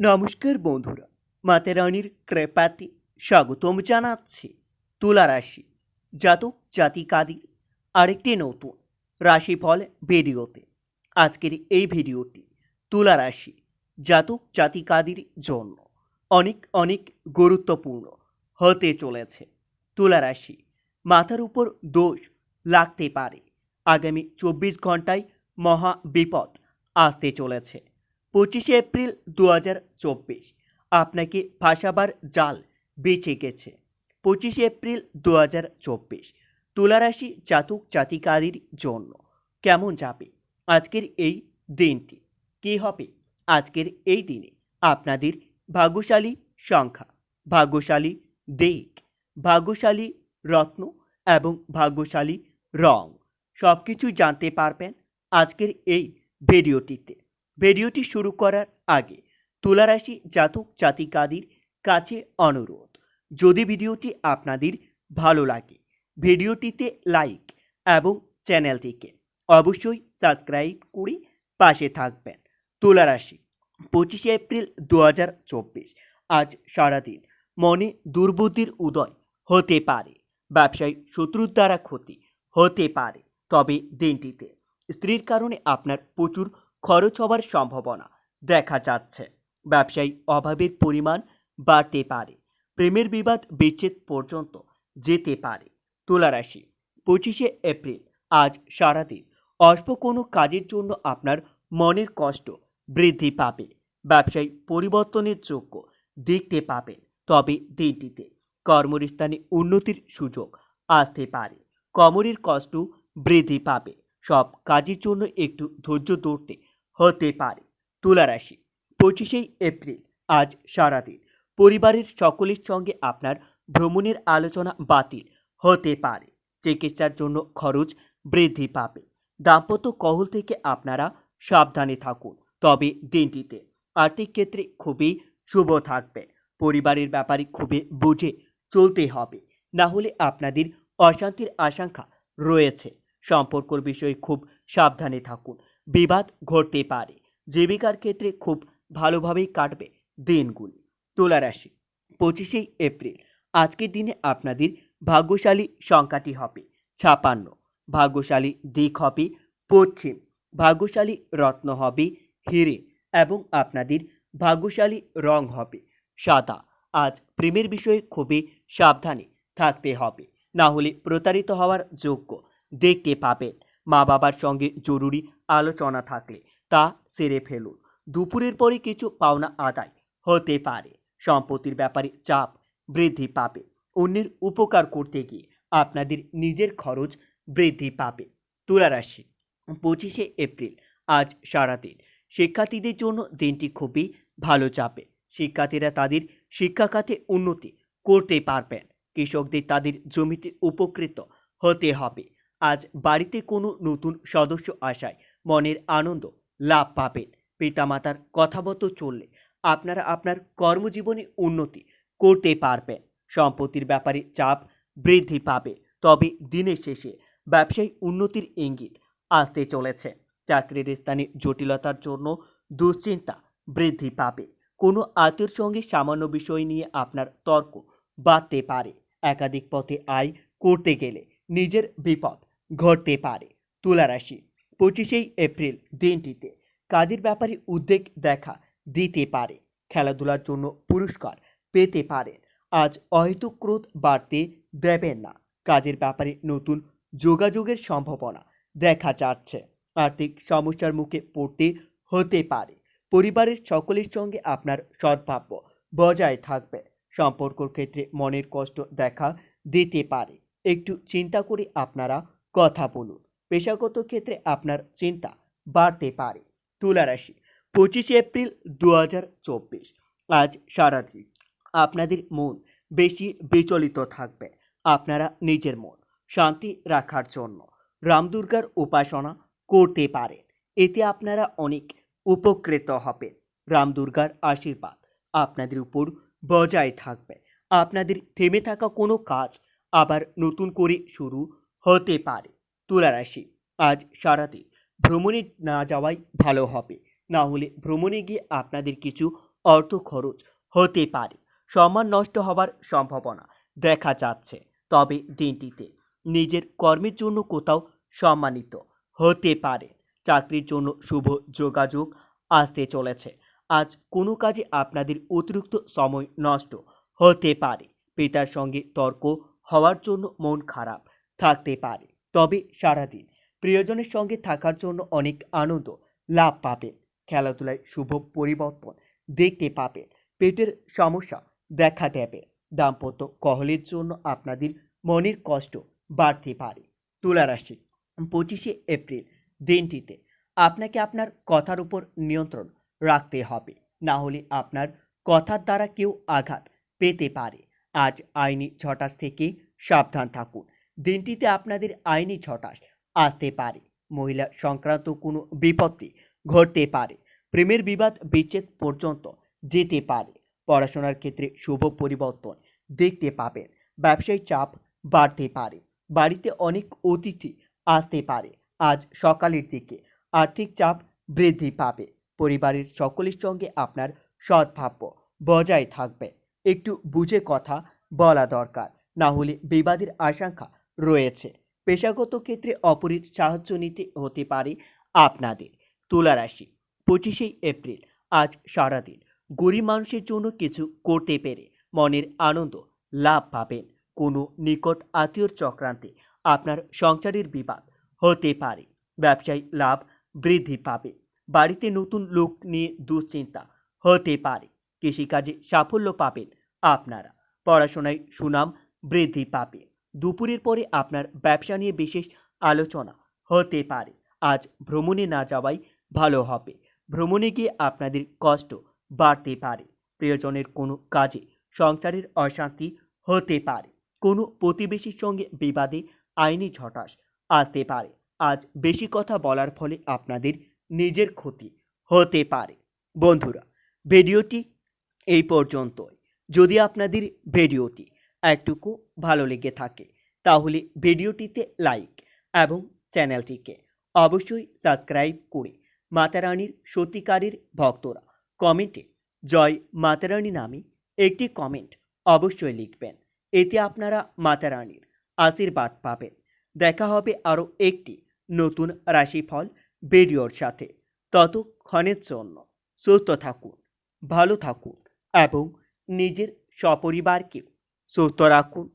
নমস্কার বন্ধুরা, মাতা রানীর কৃপাতে স্বাগতম জানাচ্ছি তুলা রাশি জাতক জাতিকাদের আরেকটি নতুন রাশিফল ভিডিওতে। আজকের এই ভিডিওটি তুলা রাশি জাতক জাতিকাদের জন্য অনেক অনেক গুরুত্বপূর্ণ হতে চলেছে। তুলা রাশি মাথার উপর দোষ লাগতে পারে। আগামী 24 ঘন্টায় মহা বিপদ আসতে চলেছে। 25 এপ্রিল 2024 আপনাকে ফাঁসাবার জাল বেঁচে গেছে। 25 এপ্রিল 2024 তুলারাশি জাতক জাতিকাদের জন্য কেমন যাবে আজকের এই দিনটি? কী হবে আজকের এই দিনে আপনাদের ভাগ্যশালী সংখ্যা, ভাগ্যশালী দিক, ভাগ্যশালী রত্ন এবং ভাগ্যশালী রং সব কিছু জানতে পারবেন আজকের এই ভিডিওটিতে। ভিডিওটি শুরু করার আগে তুলারাশি জাতক জাতিকাদের কাছে অনুরোধ, যদি ভিডিওটি আপনাদের ভালো লাগে ভিডিওটিতে লাইক এবং চ্যানেলটিকে অবশ্যই সাবস্ক্রাইব করে পাশে থাকবেন। তুলারাশি 25 এপ্রিল 2024 আজ সারাদিন মনে দুর্বুদ্ধির উদয় হতে পারে। ব্যবসায়ী শত্রুর দ্বারা ক্ষতি হতে পারে, তবে দিনটিতে স্ত্রীর কারণে আপনার প্রচুর খরচ হবার সম্ভাবনা দেখা যাচ্ছে। ব্যবসায়ী অভাবের পরিমাণ বাড়তে পারে। প্রেমের বিবাদ বিচ্ছেদ পর্যন্ত যেতে পারে। তুলারাশি 25 এপ্রিল আজ সারাদিন অল্প কোনো কাজের জন্য আপনার মনের কষ্ট বৃদ্ধি পাবে। ব্যবসায়ী পরিবর্তনের যোগ্য দেখতে পাবেন, তবে দিনটিতে কর্মস্থানে উন্নতির সুযোগ আসতে পারে। কোমরের কষ্ট বৃদ্ধি পাবে। সব কাজের জন্য একটু ধৈর্য ধরতে হতে পারে। তুলারাশি 25 এপ্রিল আজ সারাদিন পরিবারের সকলের সঙ্গে আপনার ভ্রমণের আলোচনা বাতিল হতে পারে। চিকিৎসার জন্য খরচ বৃদ্ধি পাবে। দাম্পত্য কলহ থেকে আপনারা সাবধানে থাকুন, তবে দিনটিতে আর্থিক ক্ষেত্রে খুবই শুভ থাকবে। পরিবারের ব্যাপারে খুবই বুঝে চলতে হবে, না হলে আপনাদের অশান্তির আশঙ্কা রয়েছে। সম্পর্কর বিষয়ে খুব সাবধানে থাকুন, বিবাদ ঘটতে পারে। জীবিকার ক্ষেত্রে খুব ভালোভাবেই কাটবে দিনগুলি। তুলারাশি 25 এপ্রিল আজকের দিনে আপনাদের ভাগ্যশালী সংখ্যাটি হবে 56, ভাগ্যশালী দিক হবে পশ্চিম, ভাগ্যশালী রত্ন হবে হিরে এবং আপনাদের ভাগ্যশালী রং হবে সাদা। আজ প্রেমের বিষয়ে খুবই সাবধানে থাকতে হবে, না হলে প্রতারিত হওয়ার যোগ্য দেখতে পাবেন। মা বাবার সঙ্গে জরুরি আলোচনা থাকলে তা সেরে ফেলুন। দুপুরের পরে কিছু পাওনা আদায় হতে পারে। সম্পত্তির ব্যাপারে চাপ বৃদ্ধি পাবে। অন্যের উপকার করতে গিয়ে আপনাদের নিজের খরচ বৃদ্ধি পাবে। তুলারাশি 25 এপ্রিল আজ সারাদিন শিক্ষার্থীদের জন্য দিনটি খুবই ভালো যাবে। শিক্ষার্থীরা তাদের শিক্ষা খাতে উন্নতি করতে পারবেন। কৃষকদের তাদের জমিতে উপকৃত হতে হবে। আজ বাড়িতে কোনো নতুন সদস্য আসায় মনের আনন্দ লাভ পাবেন। পিতামাতার কথা মতো চললে আপনারা আপনার কর্মজীবনে উন্নতি করতে পারবেন। সম্পত্তির ব্যাপারে চাপ বৃদ্ধি পাবে, তবে দিনের শেষে ব্যবসায়ী উন্নতির ইঙ্গিত আসতে চলেছে। চাকরির স্থানে জটিলতার জন্য দুশ্চিন্তা বৃদ্ধি পাবে। কোনো আত্মীয়র সঙ্গে সামান্য বিষয় নিয়ে আপনার তর্ক বাড়তে পারে। একাধিক পথে আয় করতে গেলে নিজের বিপদ ঘটতে পারে। তুলারাশি 25 এপ্রিল দিনটিতে কাজের ব্যাপারে উদ্বেগ দেখা দিতে পারে। খেলাধুলার জন্য পুরস্কার পেতে পারেন। আজ অহেতুক ক্রোধ বাড়তে দেবেন না। কাজের ব্যাপারে নতুন যোগাযোগের সম্ভাবনা দেখা যাচ্ছে। আর্থিক সমস্যার মুখে পড়তে হতে পারে। পরিবারের সকলের সঙ্গে আপনার সদ্ভাব বজায় থাকবে। সম্পর্কর ক্ষেত্রে মনের কষ্ট দেখা দিতে পারে। একটু চিন্তা করে আপনারা কথা বলুন। পেশাগত ক্ষেত্রে আপনার চিন্তা বাড়তে পারে। তুলারাশি 25 এপ্রিল 2024 আজ সারাদিন আপনাদের মন বেশি বিচলিত থাকবে। আপনারা নিজের মন শান্তি রাখার জন্য রামদুর্গার উপাসনা করতে পারেন। এতে আপনারা অনেক উপকৃত হবেন। রামদুর্গার আশীর্বাদ আপনাদের উপর বজায় থাকবে। আপনাদের থেমে থাকা কোনো কাজ আবার নতুন করে শুরু হতে পারে। তুলারাশি আজ সারাদিন ভ্রমণে না যাওয়াই ভালো হবে, না হলে ভ্রমণে গিয়ে আপনাদের কিছু অর্থ খরচ হতে পারে। সম্মান নষ্ট হবার সম্ভাবনা দেখা যাচ্ছে। তবে দিনটিতে নিজের কর্মের জন্য কোথাও সম্মানিত হতে পারে। চাকরির জন্য শুভ যোগাযোগ আসতে চলেছে। আজ কোনো কাজে আপনাদের অতিরিক্ত সময় নষ্ট হতে পারে। পিতার সঙ্গে তর্ক হওয়ার জন্য মন খারাপ থাকতে পারে। তবে সারাদিন প্রিয়জনের সঙ্গে থাকার জন্য অনেক আনন্দ লাভ পাবেন। খেলাধুলায় শুভ পরিবর্তন দেখতে পাবেন। পেটের সমস্যা দেখা দেবে। দাম্পত্য কলহের জন্য আপনাদের মনের কষ্ট বাড়তে পারে। তুলা রাশি, 25শে এপ্রিল দিনটিতে আপনাকে আপনার কথার উপর নিয়ন্ত্রণ রাখতে হবে, না হলে আপনার কথার দ্বারা কেউ আঘাত পেতে পারে। আজ আইনি ঝটাস থেকে সাবধান থাকুন। দিনটিতে আপনাদের আইনি ঝটাস আসতে পারে। মহিলা সংক্রান্ত কোনো বিপত্তি ঘটতে পারে। প্রেমের বিবাদ বিচ্ছেদ পর্যন্ত যেতে পারে। পড়াশোনার ক্ষেত্রে শুভ পরিবর্তন দেখতে পাবেন। ব্যবসায়ী চাপ বাড়তে পারে। বাড়িতে অনেক অতিথি আসতে পারে। আজ সকালের দিকে আর্থিক চাপ বৃদ্ধি পাবে। পরিবারের সকলের সঙ্গে আপনার সদ্ভাব্য বজায় থাকবে। একটু বুঝে কথা বলা দরকার, না হলে বিবাদের আশঙ্কা রয়েছে। পেশাগত ক্ষেত্রে অপরের সাহায্য নিতে হতে পারে আপনাদের। তুলা রাশি, 25শে এপ্রিল আজ সারাদিন গরিব মানুষের জন্য কিছু করতে পেরে মনের আনন্দ লাভ পাবেন। কোনো নিকট আত্মীয়র চক্রান্তে আপনার সংসারের বিবাদ হতে পারে। ব্যবসায় লাভ বৃদ্ধি পাবে। বাড়িতে নতুন লোক নিয়ে দুশ্চিন্তা হতে পারে। কৃষিকাজে সাফল্য পাবেন আপনারা। পড়াশোনায় সুনাম বৃদ্ধি পাবে। দুপুরের পরে আপনার ব্যবসা নিয়ে বিশেষ আলোচনা হতে পারে। আজ ভ্রমণে না যাওয়াই ভালো হবে। ভ্রমণে গিয়ে আপনাদের কষ্ট বাড়তে পারে। প্রিয়জনের কোনো কাজে সংসারের অশান্তি হতে পারে। কোনো প্রতিবেশীর সঙ্গে বিবাদে আইনি ঝটাস আসতে পারে। আজ বেশি কথা বলার ফলে আপনাদের নিজের ক্ষতি হতে পারে। বন্ধুরা, ভিডিওটি এই পর্যন্তই। যদি আপনাদের ভিডিওটি একটুকু ভালো লেগে থাকে তাহলে ভিডিওটিতে লাইক এবং চ্যানেলটিকে অবশ্যই সাবস্ক্রাইব করে মাতারানীর সত্যিকারের ভক্তরা কমেন্টে জয় মাতারানী নামে একটি কমেন্ট অবশ্যই লিখবেন। এতে আপনারা মাতারানীর আশীর্বাদ পাবেন। দেখা হবে আরও একটি নতুন রাশিফল ভিডিওর সাথে। ততক্ষণের জন্য সুস্থ থাকুন, ভালো থাকুন এবং নিজের সপরিবারকে সুস্থ রাখুন।